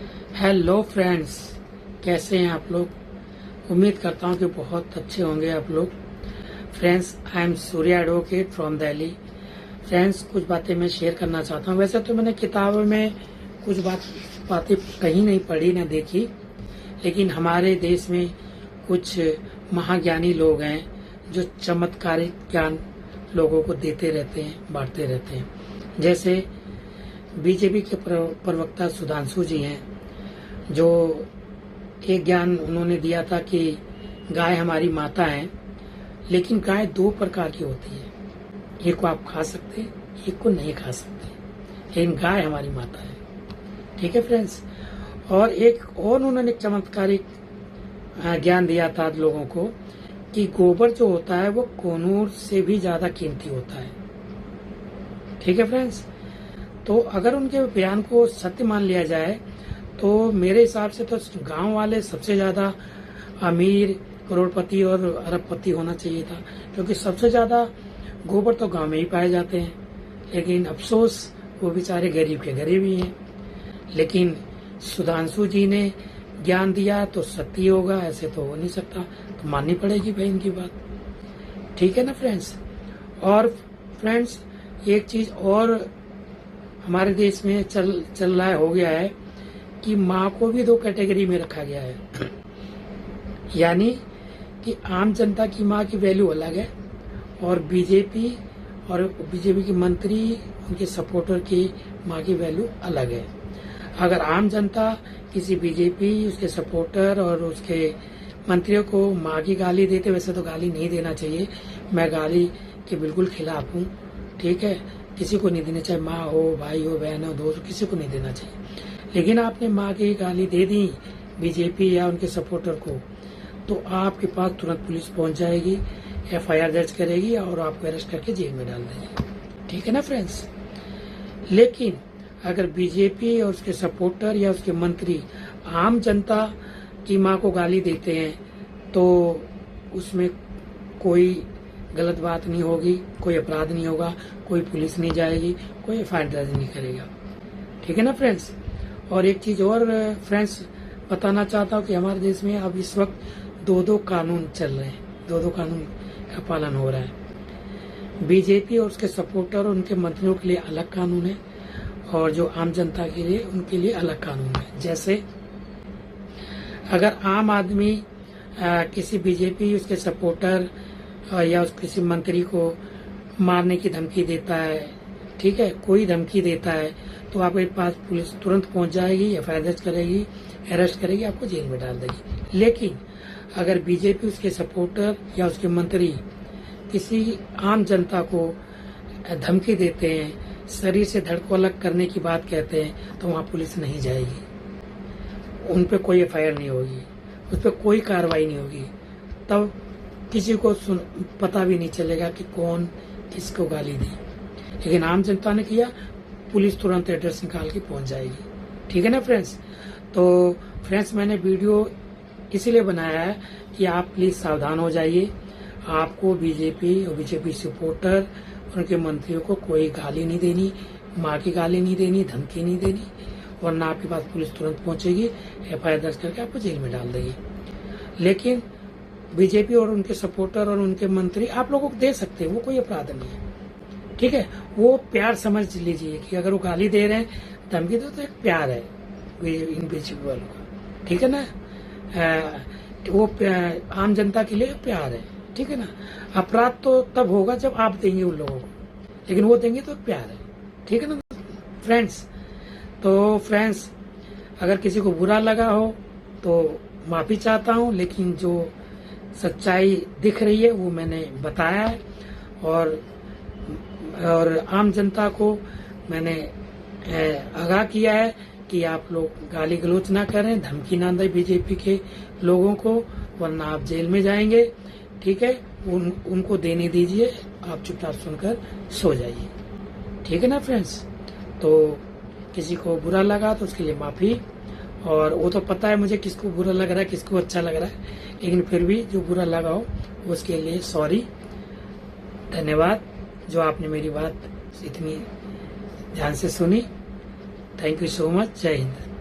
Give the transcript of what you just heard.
Hello friends, कैसे हैं आप लोग। उम्मीद करता हूं कि बहुत अच्छे होंगे आप लोग। Friends, I am Surya advocate from Delhi. Friends, कुछ बातें मैं शेयर करना चाहता हूं। वैसे तो मैंने किताबों में कुछ बातें कहीं नहीं पढ़ी ना देखी, लेकिन हमारे देश में कुछ महाज्ञानी लोग हैं जो चमत्कारिक ज्ञान लोगों को देते रहते हैं, बांटते रहते हैं। जैसे बीजेपी के प्रवक्ता सुधांशु जी हैं, जो एक ज्ञान उन्होंने दिया था कि गाय हमारी माता है, लेकिन गाय दो प्रकार की होती है। एक को आप खा सकते हैं, एक को नहीं खा सकते, लेकिन गाय हमारी माता है। ठीक है फ्रेंड्स। और एक और उन्होंने चमत्कारिक ज्ञान दिया था लोगों को कि गोबर जो होता है वो कोनूर से भी ज्यादा कीमती होता है। ठीक है फ्रेंड्स। तो अगर उनके बयान को सत्य मान लिया जाए तो मेरे हिसाब से तो गांव वाले सबसे ज्यादा अमीर, करोड़पति और अरबपति होना चाहिए था, क्योंकि सबसे ज्यादा गोबर तो गांव में ही पाए जाते हैं। लेकिन अफसोस वो बेचारे गरीब के गरीब ही हैं। लेकिन सुधांशु जी ने ज्ञान दिया तो सत्य होगा, ऐसे तो हो नहीं सकता, तो माननी पड़ेगी भाई इनकी बात। ठीक है ना फ्रेंड्स। और फ्रेंड्स, एक चीज और हमारे देश में चल रहा है, हो गया है कि माँ को भी दो कैटेगरी में रखा गया है। यानी कि आम जनता की माँ की वैल्यू अलग है और बीजेपी की मंत्री, उनके सपोर्टर की माँ की वैल्यू अलग है। अगर आम जनता किसी बीजेपी, उसके सपोर्टर और उसके मंत्रियों को माँ की गाली देते, वैसे तो गाली नहीं देना चाहिए, मैं गाली के बिल्कुल खिलाफ हूँ। ठीक है, किसी को नहीं देना चाहिए, माँ हो, भाई हो, बहन हो, दोस्त, किसी को नहीं देना चाहिए। लेकिन आपने माँ की गाली दे दी बीजेपी या उनके सपोर्टर को, तो आपके पास तुरंत पुलिस पहुंच जाएगी, FIR दर्ज करेगी और आपको अरेस्ट करके जेल में डाल देगी। ठीक है ना फ्रेंड्स। लेकिन अगर बीजेपी और उसके सपोर्टर या उसके मंत्री आम जनता की माँ को गाली देते हैं तो उसमें कोई गलत बात नहीं होगी, कोई अपराध नहीं होगा, कोई पुलिस नहीं जाएगी, कोई FIR दर्ज नहीं करेगा। ठीक है ना फ्रेंड्स। और एक चीज और फ्रेंड्स बताना चाहता हूँ कि हमारे देश में अब इस वक्त दो कानून चल रहे हैं, दो कानून का पालन हो रहा है। बीजेपी और उसके सपोर्टर और उनके मंत्रियों के लिए अलग कानून है और जो आम जनता के लिए, उनके लिए अलग कानून है। जैसे अगर आम आदमी किसी बीजेपी, उसके सपोर्टर या किसी मंत्री को मारने की धमकी देता है, ठीक है, कोई धमकी देता है, तो आपके पास पुलिस तुरंत पहुंच जाएगी, FIR दर्ज करेगी, अरेस्ट करेगी, आपको जेल में डाल देगी। लेकिन अगर बीजेपी, उसके सपोर्टर या उसके मंत्री किसी आम जनता को धमकी देते हैं, शरीर से धड़ को अलग करने की बात कहते हैं, तो वहां पुलिस नहीं जाएगी, उन पे कोई FIR नहीं होगी, उस पर कोई कार्रवाई नहीं होगी। तब किसी को पता भी नहीं चलेगा कि कौन किसको गाली दी। लेकिन आम जनता ने किया, पुलिस तुरंत एड्रेस निकाल के पहुंच जाएगी। ठीक है ना फ्रेंड्स। तो फ्रेंड्स, मैंने वीडियो इसीलिए बनाया है कि आप प्लीज सावधान हो जाइए। आपको बीजेपी और बीजेपी सपोर्टर और उनके मंत्रियों को कोई गाली नहीं देनी, माँ की गाली नहीं देनी, धमकी नहीं देनी, वरना आपके पास पुलिस तुरंत पहुंचेगी, FIR दर्ज करके आपको जेल में डाल देगी। लेकिन बीजेपी और उनके सपोर्टर और उनके मंत्री आप लोगों को दे सकते हैं, वो कोई अपराध नहीं है। ठीक है, वो प्यार समझ लीजिए कि अगर वो गाली दे रहे हैं, धमकी दो, तो एक प्यार है इन बीजेपी वालों का। ठीक है ना। वो आम जनता के लिए प्यार है। ठीक है ना। अपराध तो तब होगा जब आप देंगे उन लोगों को, लेकिन वो देंगे तो प्यार है। ठीक है ना फ्रेंड्स। तो फ्रेंड्स, अगर किसी को बुरा लगा हो तो माफी चाहता हूँ, लेकिन जो सच्चाई दिख रही है वो मैंने बताया है। और आम जनता को मैंने आगाह किया है कि आप लोग गाली गलौज ना करें, धमकी ना दें बीजेपी के लोगों को, वरना आप जेल में जाएंगे। ठीक है, उनको देने दीजिए, आप चुपचाप सुनकर सो जाइए। ठीक है ना फ्रेंड्स। तो किसी को बुरा लगा तो उसके लिए माफी, और वो तो पता है मुझे किसको बुरा लग रहा है, किसको अच्छा लग रहा है, लेकिन फिर भी जो बुरा लगा हो उसके लिए सॉरी, धन्यवाद जो आपने मेरी बात इतनी ध्यान से सुनी। Thank you so much. जय हिंद।